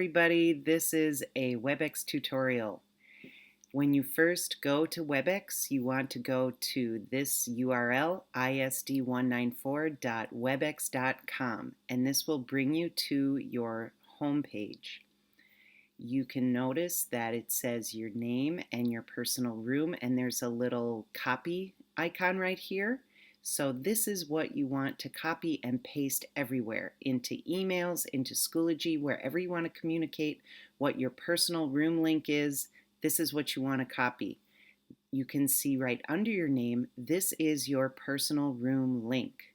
Everybody, this is a Webex tutorial. When you first go to Webex, you want to go to this URL, isd194.webex.com, and this will bring you to your home page. You can notice that it says your name and your personal room, and there's a little copy icon right here. So this is what you want to copy and paste everywhere, into emails, into Schoology, wherever you want to communicate what your personal room link is. This is what you want to copy. You can see right under your name, this is your personal room link.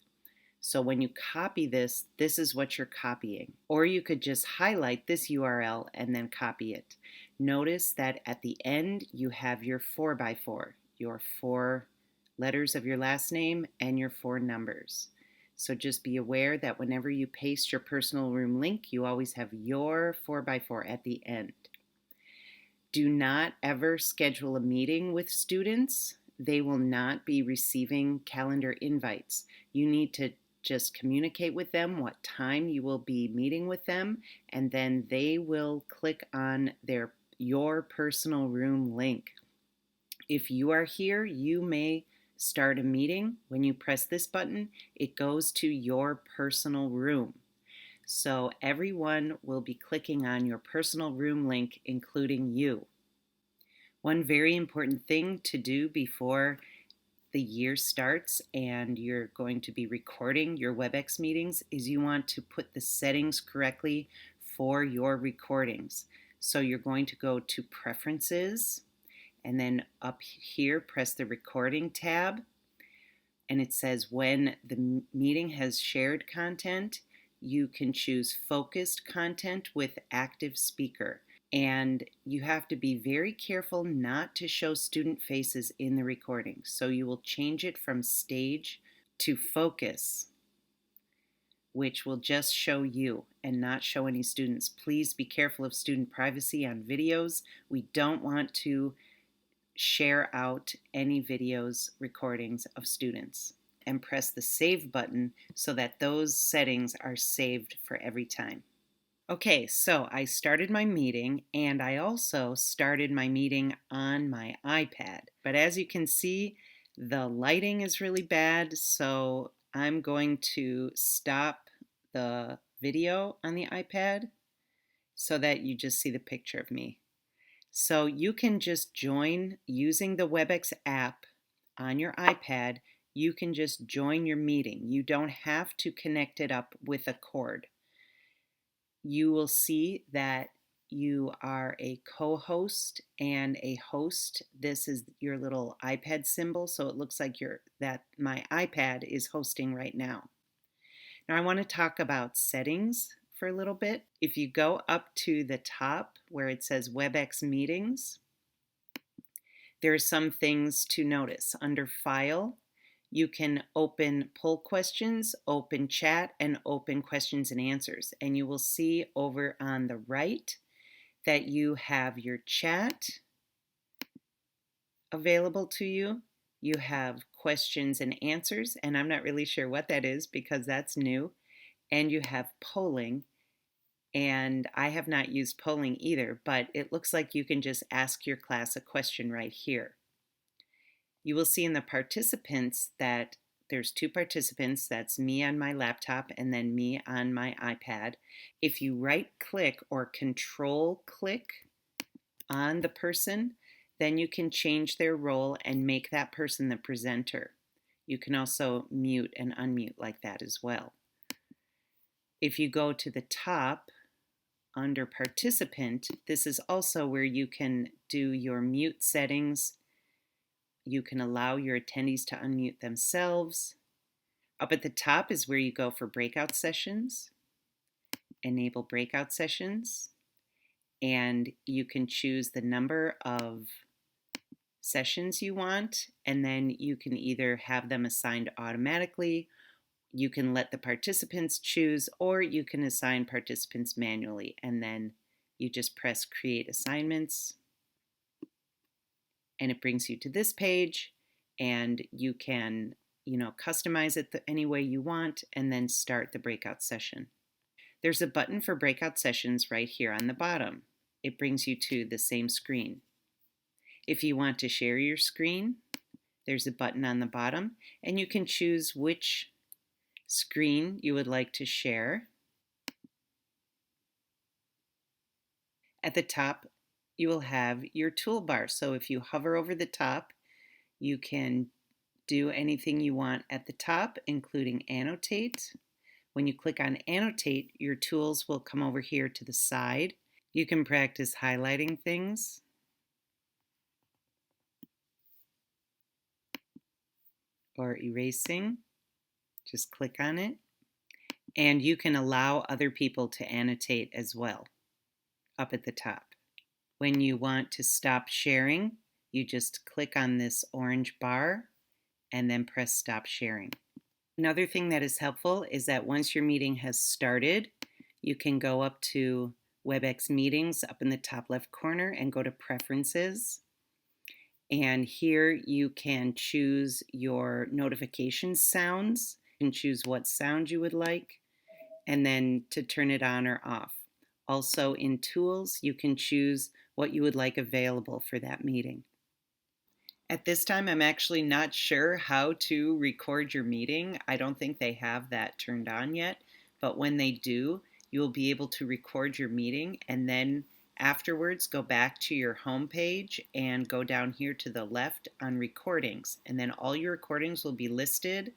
So when you copy this, this is what you're copying. Or you could just highlight this URL and then copy it. Notice that at the end you have your 4x4, your 4 letters of your last name and your 4 numbers. So just be aware that whenever you paste your personal room link, you always have your 4x4 at the end. Do not ever schedule a meeting with students. They will not be receiving calendar invites. You need to just communicate with them what time you will be meeting with them, and then they will click on your personal room link. If you are here, you may start a meeting. When you press this button, it goes to your personal room. So everyone will be clicking on your personal room link, including you. One very important thing to do before the year starts and you're going to be recording your Webex meetings is you want to put the settings correctly for your recordings. So you're going to go to Preferences, and then up here press the Recording tab, and it says when the meeting has shared content, you can choose Focused Content with Active Speaker. And you have to be very careful not to show student faces in the recording. So you will change it from Stage to Focus, which will just show you and not show any students. Please be careful of student privacy on videos. We don't want to share out any videos, recordings of students. And press the Save button so that those settings are saved for every time. Okay, so I started my meeting, and I also started my meeting on my iPad. But as you can see, the lighting is really bad, so I'm going to stop the video on the iPad so that you just see the picture of me. So you can just join using the Webex app on your iPad. You can just join your meeting. You don't have to connect it up with a cord. You will see that you are a co-host and a host. This is your little iPad symbol, so it looks like my iPad is hosting right now. Now I want to talk about settings for a little bit. If you go up to the top where it says Webex Meetings, there are some things to notice. Under File, you can open poll questions, open chat, and open questions and answers. And you will see over on the right that you have your chat available to you. You have questions and answers, and I'm not really sure what that is because that's new. And you have polling, and I have not used polling either, but it looks like you can just ask your class a question right here. You will see in the participants that there's 2 participants. That's me on my laptop and then me on my iPad. If you right click or control click on the person, then you can change their role and make that person the presenter. You can also mute and unmute like that as well. If you go to the top under participant, this is also where you can do your mute settings. You can allow your attendees to unmute themselves. Up at the top is where you go for breakout sessions, enable breakout sessions, and you can choose the number of sessions you want, and then you can either have them assigned automatically, you can let the participants choose, or you can assign participants manually, and then you just press Create Assignments, and it brings you to this page, and you can customize it any way you want and then start the breakout session. There's a button for breakout sessions right here on the bottom. It brings you to the same screen. If you want to share your screen, there's a button on the bottom, and you can choose which screen you would like to share. At the top, you will have your toolbar. So if you hover over the top, you can do anything you want at the top, including annotate. When you click on annotate, your tools will come over here to the side. You can practice highlighting things, or erasing. Just click on it. And you can allow other people to annotate as well, up at the top. When you want to stop sharing, you just click on this orange bar and then press stop sharing. Another thing that is helpful is that once your meeting has started, you can go up to Webex meetings up in the top left corner and go to preferences. And here you can choose your notification sounds and choose what sound you would like, and then to turn it on or off. Also in tools, you can choose what you would like available for that meeting. At this time, I'm actually not sure how to record your meeting. I don't think they have that turned on yet, but when they do, you'll be able to record your meeting, and then afterwards go back to your home page and go down here to the left on recordings, and then all your recordings will be listed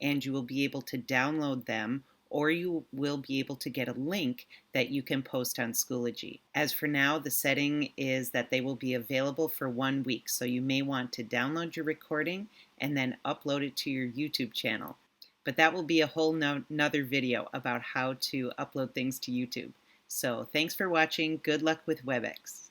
and you will be able to download them, or you will be able to get a link that you can post on Schoology. As for now, the setting is that they will be available for 1 week, so you may want to download your recording and then upload it to your YouTube channel. But that will be a whole nother video about how to upload things to YouTube. So thanks for watching. Good luck with Webex.